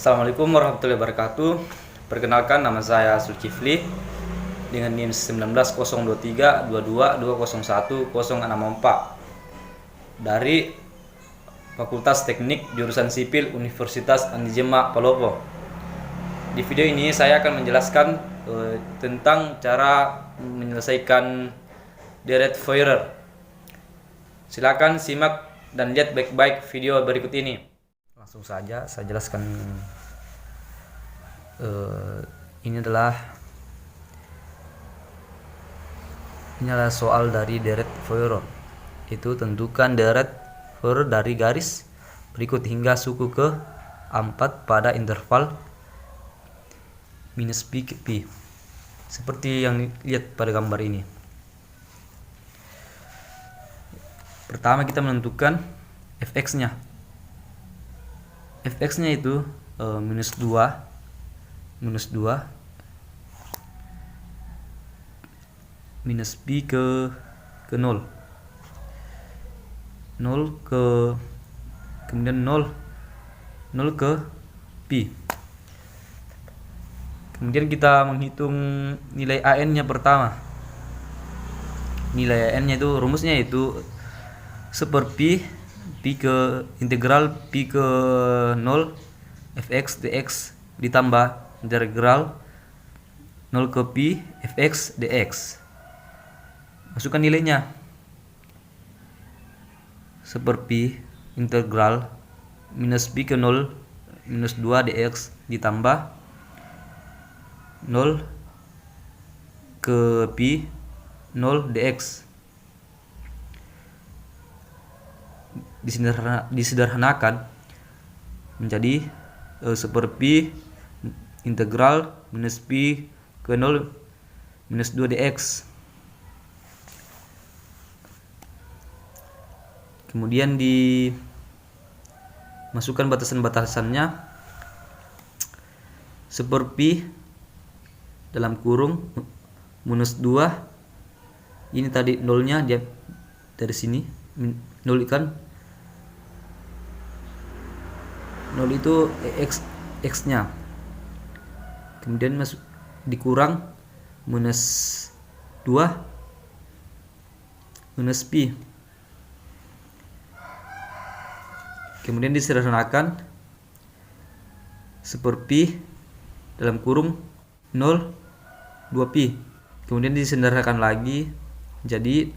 Assalamualaikum warahmatullahi wabarakatuh. Perkenalkan, nama saya Zulkifli dengan NIM 19.023201.064 dari Fakultas Teknik Jurusan Sipil Universitas Andi Jema Palopo. Di video ini saya akan menjelaskan tentang cara menyelesaikan Direct Fire. Silakan simak dan lihat baik-baik video berikut ini. Langsung saja saya jelaskan. Ini adalah soal dari direct fire. Itu tentukan direct fire dari garis berikut hingga suku ke 4 pada interval minus pi ke pi, seperti yang lihat pada gambar ini. Pertama kita menentukan fx-nya. Fx-nya itu minus 2 minus pi ke 0 ke kemudian 0 ke pi. Kemudian kita menghitung nilai an-nya pertama. Nilai an-nya itu rumusnya itu seper pi ke integral pi ke 0 fx dx ditambah integral 0 ke pi fx dx. Masukkan nilainya. Seper pi integral minus pi ke 0 minus 2 dx ditambah 0 ke pi 0 dx. Disederhanakan menjadi seper pi integral minus pi ke 0 minus 2 dx. Kemudian dimasukkan batasan-batasannya. Seper pi dalam kurung minus 2. Ini tadi nolnya dia dari sini. Nol kan 0 itu x-nya. Kemudian dikurang minus 2 minus pi. Kemudian disederhanakan seper pi dalam kurung 0 2 pi. Kemudian disederhanakan lagi jadi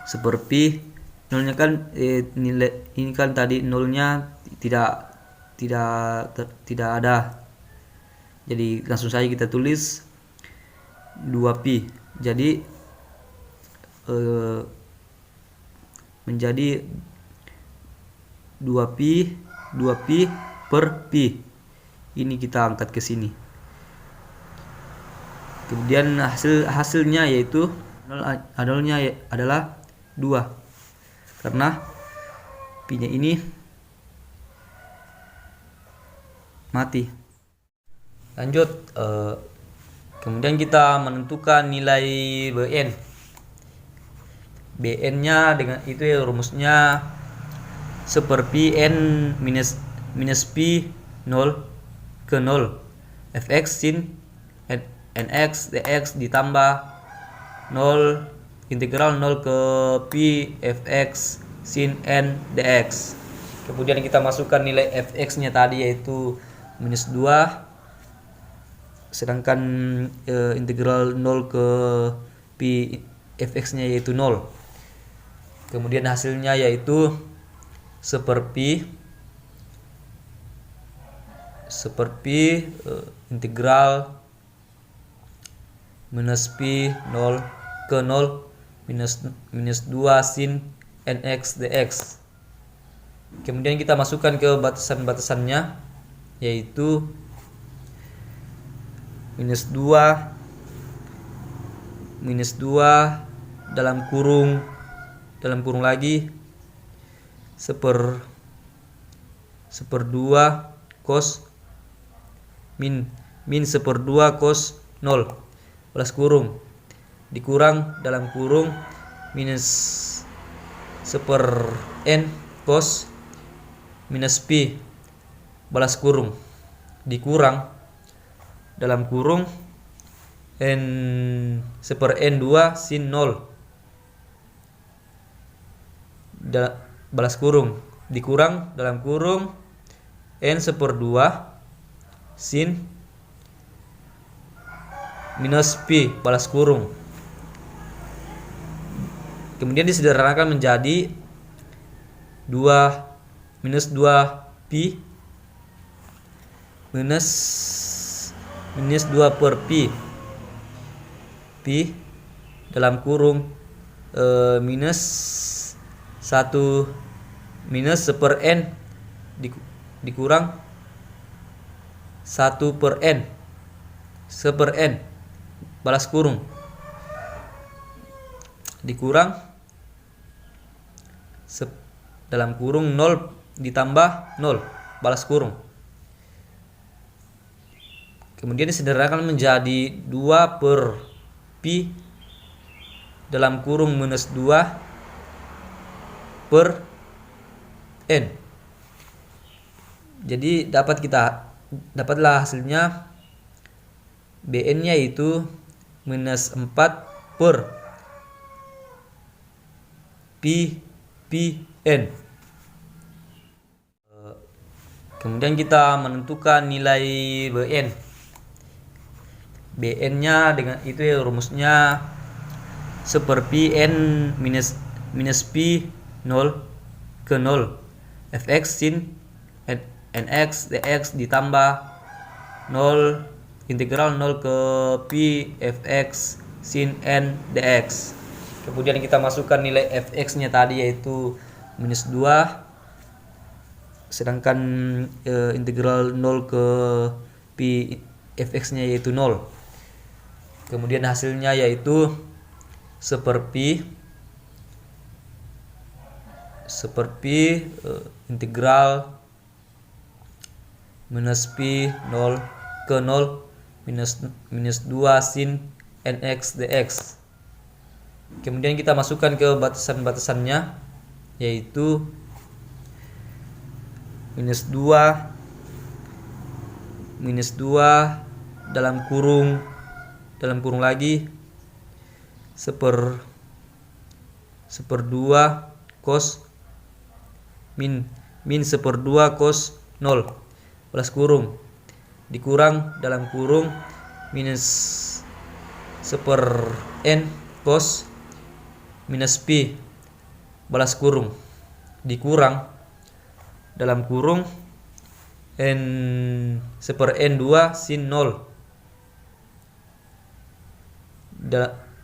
seper pi nolnya kan nilai ini kan tadi nolnya tidak ada. Jadi langsung saja kita tulis 2pi. Jadi menjadi 2pi per pi. Ini kita angkat ke sini. Kemudian hasilnya yaitu nolnya adalah 2. Karena pi-nya ini mati. Lanjut, kemudian kita menentukan nilai bn nya dengan itu ya, rumusnya seper pi n minus pi 0 ke 0 fx sin nx dx ditambah 0 integral 0 ke pi fx sin n dx. Kemudian kita masukkan nilai fx nya tadi yaitu minus 2, sedangkan integral 0 ke pi fx nya yaitu 0. Kemudian hasilnya yaitu seper pi integral minus pi 0 ke 0 minus 2 sin nx dx. Kemudian kita masukkan ke batasan-batasannya yaitu minus 2 dalam kurung lagi seper 2 cos min seper 2 cos 0 balas kurung dikurang dalam kurung minus seper n cos minus pi balas kurung dikurang dalam kurung n seper n2 sin 0 balas kurung dikurang dalam kurung n seper 2 sin minus pi balas kurung. Kemudian disederhanakan menjadi 2 minus 2 pi minus 2 per pi dalam kurung minus 1 minus seper n dikurang 1 per n seper n balas kurung dikurang dalam kurung 0 ditambah 0 balas kurung. Kemudian disederhanakan menjadi 2 per pi dalam kurung minus 2 per n. Jadi dapatlah hasilnya Bn nya itu minus 4 per n. Kemudian kita menentukan nilai Bn nya dengan itu ya rumusnya seperti n minus pi 0 ke 0 fx sin nx dx ditambah 0 integral 0 ke pi fx sin n dx. Kemudian kita masukkan nilai fx nya tadi yaitu minus 2, sedangkan integral 0 ke pi fx nya yaitu 0. Kemudian hasilnya yaitu seperti integral minus pi 0 ke 0 minus 2 sin nx dx. Kemudian kita masukkan ke batasan-batasannya yaitu minus 2 dalam kurung lagi seper 2 cos min seper 2 cos 0 balas kurung dikurang dalam kurung minus seper n cos minus pi balas kurung dikurang dalam kurung n seper n2 sin 0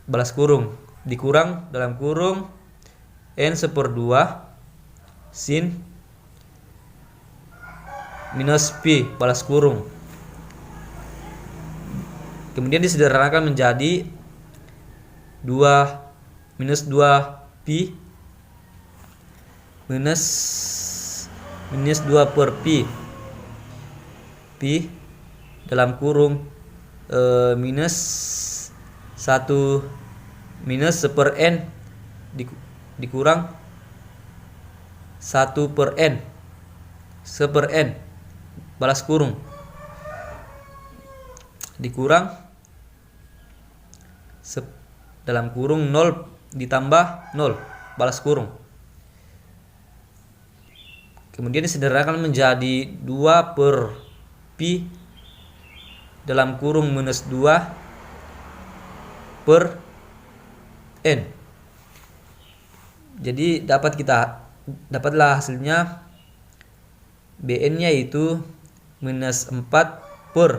balas kurung dikurang dalam kurung n seper 2 sin minus pi balas kurung. Kemudian disederhanakan menjadi 2 minus 2 pi minus 2 per pi dalam kurung minus 1 minus seper n dikurang 1 per n seper n balas kurung dikurang dalam kurung 0 ditambah 0 balas kurung. Kemudian disederhanakan menjadi 2 per pi dalam kurung minus 2 per n. Jadi dapatlah hasilnya Bn nya itu minus 4 per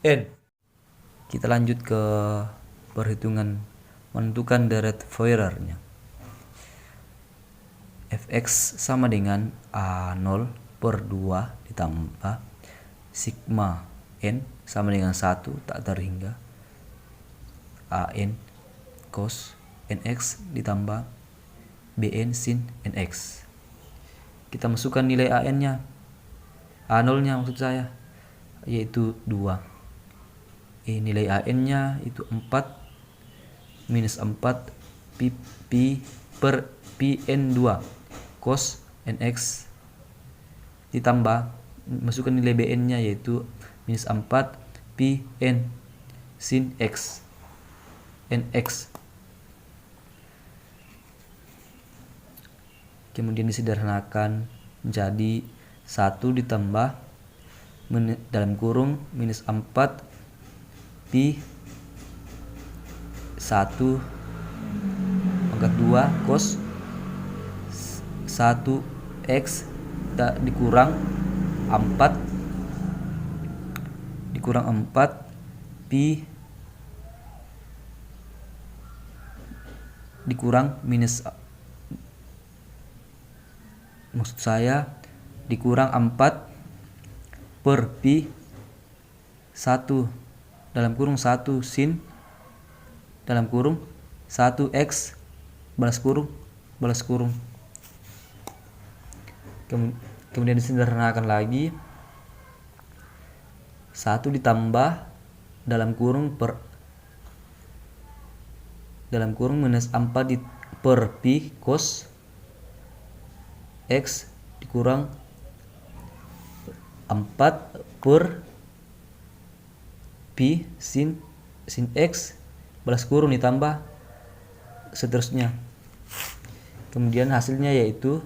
n. Kita lanjut ke perhitungan menentukan deret Fourier-nya. Fx sama dengan A0 per 2 ditambah sigma n sama dengan 1 tak terhingga an cos nx ditambah bn sin nx. Kita masukkan nilai an nya, A0 nya maksud saya, yaitu 2. Nilai an nya itu 4 minus 4 pi per pn2 cos nx ditambah masukkan nilai bn nya yaitu minus 4 pi n sin x nx. Kemudian disederhanakan menjadi 1 ditambah dalam kurung minus 4 pi 1 pangkat 2 cos 1x dikurang 4 pi dikurang minus, maksud saya dikurang 4 per pi 1 dalam kurung 1 sin dalam kurung 1x balas kurung. Kemudian disederhanakan lagi 1 ditambah dalam kurung minus 4 per pi cos x dikurang 4 per pi sin x balas kurung ditambah seterusnya. Kemudian hasilnya yaitu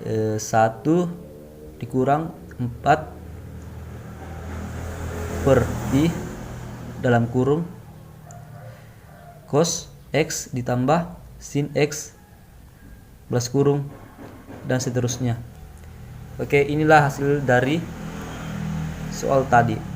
1 dikurang 4 per pi dalam kurung cos x ditambah sin x balas kurung dan seterusnya. Oke, inilah hasil dari soal tadi.